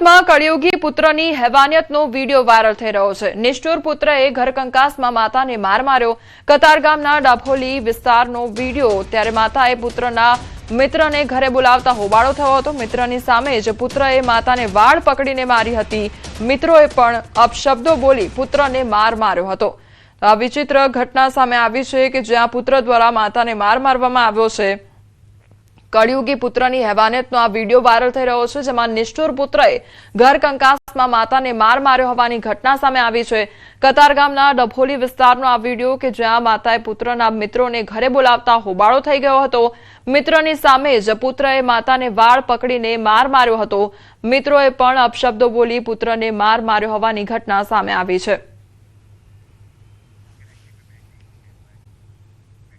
સુરતમાં કળિયુગી પુત્રની હેવાનિયતનો video viral થઈ રહ્યો છે। નિષ્ઠુર પુત્રએ ઘરકંકાસમાં માતાને માર માર્યો। કતારગામના ડાભોલી વિસ્તારનો વિડીયો। ત્યારે માતાએ પુત્રના મિત્રને ઘરે બોલાવતા હોબાળો થયો હતો। મિત્રની સામે જ પુત્રએ માતાને વાળ પકડીને મારી હતી। મિત્રોએ પણ અપશબ્દો બોલી પુત્રને માર માર્યો હતો। આ વિચિત્ર ઘટના સામે આવી છે કે જ્યાં પુત્ર દ્વારા માતાને માર મારવામાં આવ્યો છે। કળિયુગી પુત્રની હેવાનિયતનો આ વિડીયો વાયરલ થઈ રહ્યો છે, જેમાં નિષ્ઠુર પુત્રએ ઘર કંકાસમાં માતાને માર માર્યો હોવાની ઘટના સામે આવી છે। કતારગામના ડભોલી વિસ્તારનો આ વિડીયો કે જ્યાં માતાએ પુત્રના મિત્રોને ઘરે બોલાવતા હોબાળો થઈ ગયો હતો। મિત્રની સામે જ પુત્રએ માતાને વાળ પકડીને માર માર્યો હતો। મિત્રોએ પણ અપશબ્દો બોલી પુત્રને માર માર્યો હોવાની ઘટના સામે આવી છે।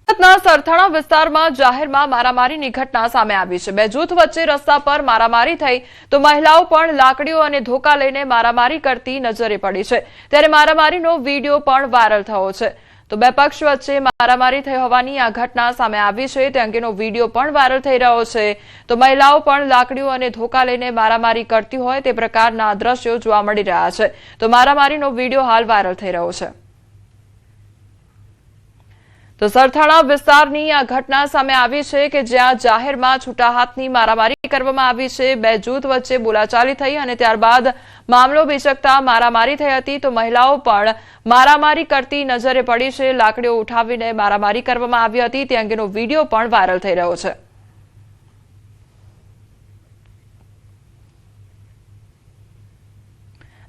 સુરતના સરથાણા વિસ્તારમાં જાહેરમાં મારામારીની ઘટના સામે આવી છે। બે જૂથ વચ્ચે રસ્તા પર મારામારી થઈ તો મહિલાઓ પણ લાકડીઓ અને ધોકા લઈને મારામારી કરતી નજરે પડી છે। ત્યારે મારામારીનો વિડીયો પણ વાયરલ થયો છે। તો બે પક્ષ વચ્ચે મારામારી થઈ હોવાની આ ઘટના સામે આવી છે। તે અંગેનો વિડીયો પણ વાયરલ થઈ રહ્યો છે। તો મહિલાઓ પણ લાકડીઓ અને ધોકા લઈને મારામારી કરતી હોય તે પ્રકારના દ્રશ્યો જોવા મળી રહ્યા છે। તો મારામારીનો વિડીયો હાલ વાયરલ થઈ રહ્યો છે। તો સરથાણા વિસ્તારની આ ઘટના સામે આવી છે કે જ્યાં જાહેરમાં છૂટા હાથની મારામારી કરવામાં આવી છે। બે જૂથ વચ્ચે બોલાચાલી થઈ અને ત્યારબાદ મામલો બીચકતા મારામારી થઈ હતી। તો મહિલાઓ પણ મારામારી કરતી નજરે પડી છે। લાકડીઓ ઉઠાવીને મારામારી કરવામાં આવી હતી। તે અંગેનો વિડીયો પણ વાયરલ થઈ રહ્યો છે।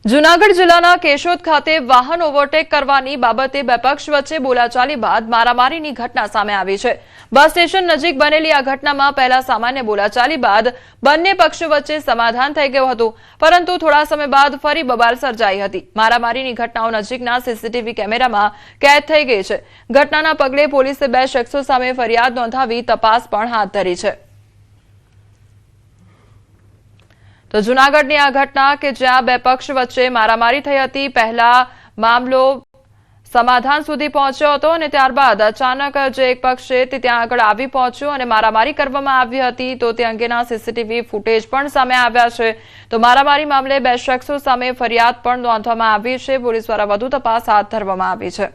જૂનાગઢ જિલ્લાના કેશોદ ખાતે વાહન ઓવરટેક કરવાની બાબતે બે પક્ષ વચ્ચે બોલાચાલી બાદ મારામારીની ઘટના સામે આવી છે। બસ સ્ટેશન નજીક બનેલી આ ઘટનામાં પહેલા સામાન્ય બોલાચાલી બાદ બંને પક્ષો વચ્ચે સમાધાન થઈ ગયું હતું, પરંતુ થોડા સમય બાદ ફરી બબાલ સર્જાઈ હતી। મારામારીની ઘટનાઓ નજીકના સીસીટીવી કેમેરામાં કેદ થઈ ગઈ છે। ઘટનાના પગલે પોલીસે બે શખ્સો સામે ફરિયાદ નોંધાવી તપાસ પણ હાથ ધરી છે। તો જૂનાગઢની આ ઘટના કે જ્યાં બે પક્ષ વચ્ચે મારામારી થઈ હતી, પહેલા મામલો સમાધાન સુધી પહોંચ્યો હતો અને ત્યારબાદ અચાનક જે એક પક્ષ છે તે ત્યાં આગળ આવી પહોંચ્યો અને મારામારી કરવામાં આવી હતી। તો તે અંગેના સીસીટીવી ફૂટેજ પણ સામે આવ્યા છે। તો મારામારી મામલે બે શખ્સો સામે ફરિયાદ પણ નોંધવામાં આવી છે। પોલીસ દ્વારા વધુ તપાસ હાથ ધરવામાં આવી છે।